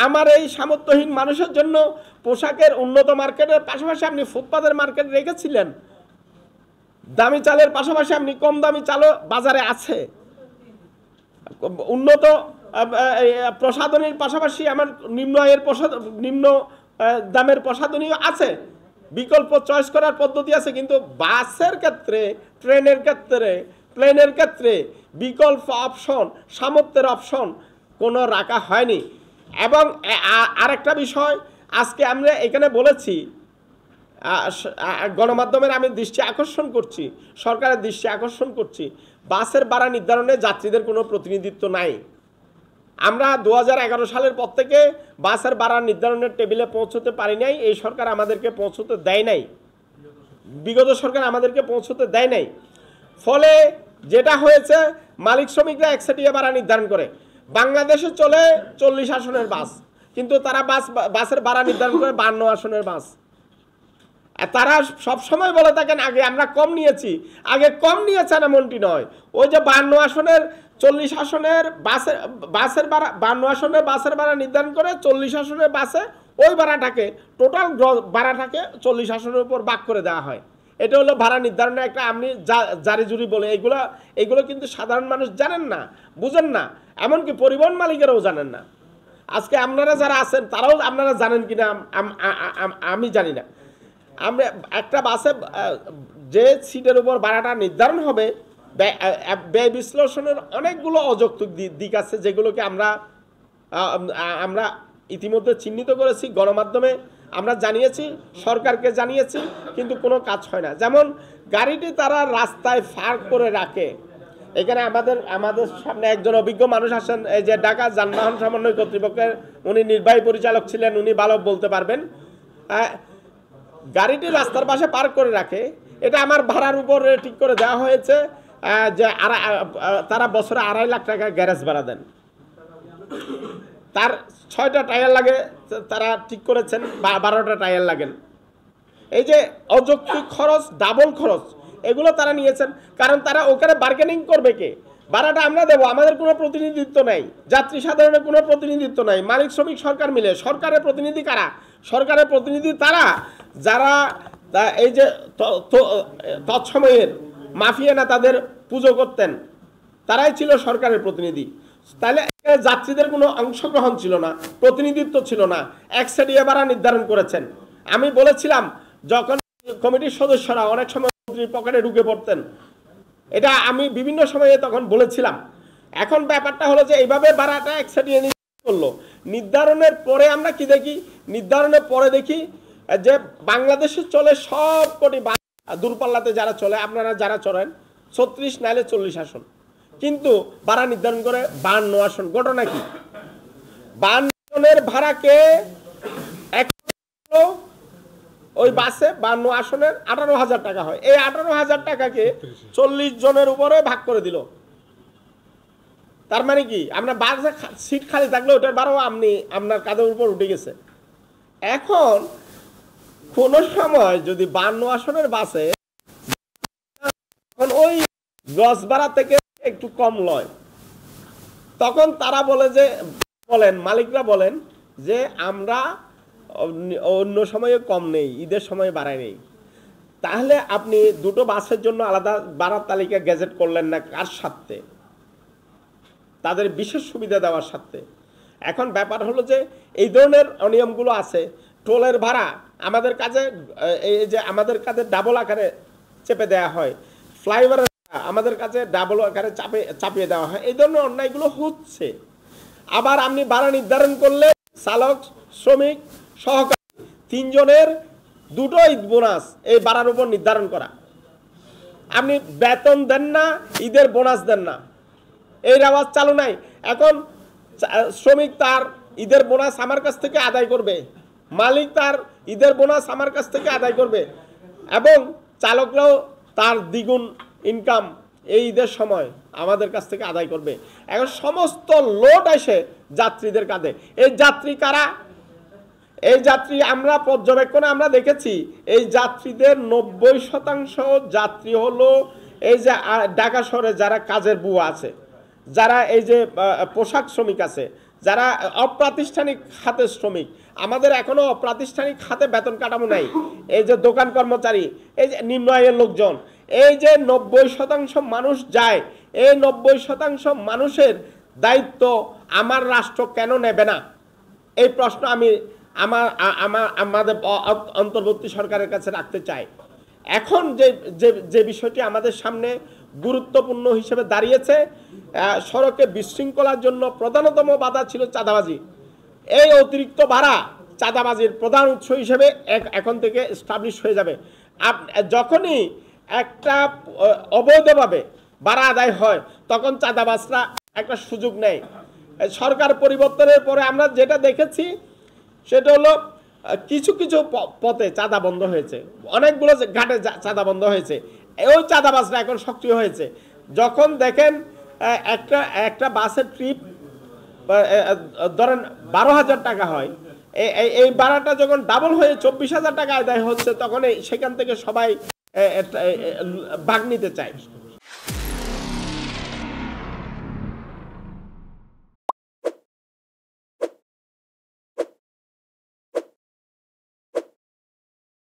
আমার এই সামর্থ্যহীন মানুষের জন্য পোশাকের উন্নত মার্কেটের পাশাপাশি আপনি ফুটপাতের মার্কেট রেখেছিলেন, দামি চালের পাশাপাশি আপনি কম দামি চালও বাজারে আছে, উন্নত প্রসাধনীর পাশাপাশি আমার নিম্ন দামের প্রসাধনীও আছে, বিকল্প চয়েস করার পদ্ধতি আছে। কিন্তু বাসের ক্ষেত্রে, ট্রেনের ক্ষেত্রে, প্লেনের ক্ষেত্রে বিকল্প অপশন, সামর্থ্যের অপশন কোনো রাখা হয়নি। এবং আরেকটা বিষয় আজকে আমরা এখানে বলেছি, গণমাধ্যমের আমি দৃষ্টি আকর্ষণ করছি, সরকারের দৃষ্টি আকর্ষণ করছি, বাসের ভাড়া নির্ধারণে যাত্রীদের কোনো প্রতিনিধিত্ব নাই। আমরা 2011 সালের পর থেকে বাসের ভাড়া নির্ধারণের টেবিলে পৌঁছতে পারি নাই। এই সরকার আমাদেরকে পৌঁছতে দেয় নাই, বিগত সরকার আমাদেরকে পৌঁছতে দেয় নাই। ফলে যেটা হয়েছে, মালিক শ্রমিকরা একচেটিয়া ভাড়া নির্ধারণ করে। বাংলাদেশে চলে 40 আসনের বাস, কিন্তু তারা বাসের ভাড়া নির্ধারণ করে 52 আসনের বাস। তারা সবসময় বলে থাকেন আগে আমরা কম নিয়েছি, আগে কম নিয়েছেন এমনটি নয়। ওই যে 52 আসনের 40 আসনের বাসের ভাড়া, 52 আসনের বাসের ভাড়া নির্ধারণ করে 40 আসনের বাসে ওই ভাড়াটাকে, টোটাল ভাড়াটাকে 40 আসনের উপর ভাগ করে দেওয়া হয়। এটা হলো ভাড়া নির্ধারণের একটা আপনি জারি জুরি বলে, এগুলো কিন্তু সাধারণ মানুষ জানেন না, বুঝেন না, এমনকি পরিবহন মালিকেরাও জানেন না। আজকে আপনারা যারা আছেন তারাও আপনারা জানেন কিনা আমি জানি না। আমরা একটা বাসে যে সিটের উপর ভাড়াটা নির্ধারণ হবে, ব্যয় বিশ্লেষণের অনেকগুলো অযৌক্তিক দিক আছে, যেগুলোকে আমরা ইতিমধ্যে চিহ্নিত করেছি, গণমাধ্যমে আমরা জানিয়েছি, সরকারকে জানিয়েছি, কিন্তু কোনো কাজ হয় না। যেমন গাড়িটি তারা রাস্তায় পার্ক করে রাখে। এখানে আমাদের সামনে একজন অভিজ্ঞ মানুষ আসেন, এই যে ঢাকা যানবাহন সমন্বয় কর্তৃপক্ষের উনি নির্বাহী পরিচালক ছিলেন, উনি ভালো বলতে পারবেন। গাড়িটি রাস্তার পাশে পার্ক করে রাখে, এটা আমার ভাড়ার উপর ঠিক করে দেওয়া হয়েছে যে তারা বছরে 2.5 লাখ টাকা গ্যারেজ ভাড়া দেন। তার 6টা টায়ার লাগে, তারা ঠিক করেছেন 12টা টায়ার লাগেন। এই যে অযৌক্তিক খরচ, ডাবল খরচ, এগুলো তারা নিয়েছেন। কারণ তারা ওখানে বার্গেনিং করবে কে? ভাড়াটা আমরা দেবো, আমাদের কোনো প্রতিনিধিত্ব নাই, যাত্রী সাধারণের কোনো প্রতিনিধিত্ব নাই, মালিক শ্রমিক সরকার মিলে। সরকারের প্রতিনিধি কারা? সরকারের প্রতিনিধি তারা যারা এই যে তৎসময়ের মাফিয়া নেতাদের পুজো করতেন, তারাই ছিল সরকারের প্রতিনিধি। তাহলে যাত্রীদের কোনো অংশগ্রহণ ছিল না, প্রতিনিধিত্ব ছিল না, একচেটিয়া ভাড়া নির্ধারণ করেছেন। আমি বলেছিলাম, যখন কমিটির সদস্যরা অনেক সময় মন্ত্রীর পকেটে ঢুকে পড়তেন, এটা আমি বিভিন্ন সময়ে তখন বলেছিলাম। এখন ব্যাপারটা হলো যে এইভাবে ভাড়াটা একচেটিয়া করলো। নির্ধারণের পরে আমরা কি দেখি? নির্ধারণের পরে দেখি যে বাংলাদেশে চলে সব কোটি দূরপাল্লাতে যারা চলে, আপনারা যারা চলেন 36 নাইলে 40 আসন, কিন্তু ভাড়া নির্ধারণ করে 52 আসন। ঘটনা কি? 52 জনের ভাড়াকে ওই বাসে 52 আসনের 18,000 টাকা হয়। এই 18,000 টাকাকে 40 জনের উপরে ভাগ করে দিল। তার মানে কি? আমরা বাসে সিট খালি থাকলে ওটার ভাড়াও আপনার কাঁধের উপর উঠে গেছে। এখন কোন সময় যদি 52 আসনের বাসে ওই গজ ভাড়া থেকে একটু কম লয়, তখন তারা বলেন মালিকরা বলেন যে আমরা অন্য সময়ে কম নেই, ঈদের সময় বাড়াই নেই। তাহলে আপনি দুটো বাসের জন্য আলাদা ভাড়ার তালিকা গেজেট করলেন না কার স্বার্থে? তাদের বিশেষ সুবিধা দেওয়ার স্বার্থে। এখন ব্যাপার হলো যে এই ধরনের অনিয়মগুলো আছে। টোলের ভাড়া আমাদের কাছে, এই যে আমাদের কাছে ডাবল আকারে চেপে দেওয়া হয়, ফ্লাইওভারের আমাদের কাছে ডাবল আকারে চাপিয়ে দেওয়া হয়। এই ধরনের অন্যায়গুলো হচ্ছে। আবার আপনি ভাড়া নির্ধারণ করলে চালক, শ্রমিক, সহকারী 3 জনের দুটো ঈদ বোনাস এই ভাড়ার উপর নির্ধারণ করা। আপনি বেতন দেন না, ঈদের বোনাস দেন না, এই রেওয়াজ চালু নাই। এখন শ্রমিক তার ঈদের বোনাস আমার কাছ থেকে আদায় করবে, মালিক তার ঈদের বোনাস আমার কাছ থেকে আদায় করবে, এবং চালকরাও তার দ্বিগুণ ইনকাম এই ঈদের সময় আমাদের কাছ থেকে আদায় করবে। এখন সমস্ত লোড এসে যাত্রীদের কাঁধে। এই যাত্রী কারা? এই যাত্রী আমরা পর্যবেক্ষণে আমরা দেখেছি, এই যাত্রীদের 90% যাত্রী হলো এই যে ঢাকা শহরে যারা কাজের বুয়া আছে, যারা এই যে পোশাক শ্রমিক আছে, যারা অপ্রাতিষ্ঠানিক খাতে শ্রমিক, আমাদের এখনো অপ্রাতিষ্ঠানিক খাতে বেতন কাঠামো নাই। এই যে দোকান কর্মচারী, এই যে নিম্ন আয়ের লোকজন, এই যে 90% মানুষ যায়, এই 90% মানুষের দায়িত্ব আমার রাষ্ট্র কেন নেবে না? এই প্রশ্ন আমি আমাদের অন্তর্বর্তী সরকারের কাছে রাখতে চাই। এখন যে বিষয়টি আমাদের সামনে গুরুত্বপূর্ণ হিসেবে দাঁড়িয়েছে, সড়কে বিশৃঙ্খলার জন্য প্রধানতম বাধা ছিল চাঁদাবাজি। এই অতিরিক্ত ভাড়া চাঁদাবাজির প্রধান উৎস হিসেবে এখন থেকে এস্টাবলিশ হয়ে যাবে। যখনই একটা অবৈধভাবে ভাড়া আদায় হয়, তখন চাঁদাবাজরা একটা সুযোগ নেয়। সরকার পরিবর্তনের পরে আমরা যেটা দেখেছি সেটা হলো কিছু কিছু পথে চাঁদা বন্ধ হয়েছে, অনেকগুলো ঘাটে চাঁদা বন্ধ হয়েছে। ওই চাঁদাবাজরা এখন সক্রিয় হয়েছে। যখন দেখেন একটা বাসের ট্রিপ ধরেন 12,000 টাকা হয়, এই ভাড়াটা যখন ডাবল হয়ে 24,000 টাকা আদায় হচ্ছে, তখন সেখান থেকে সবাই ভাগ নিতে চায়।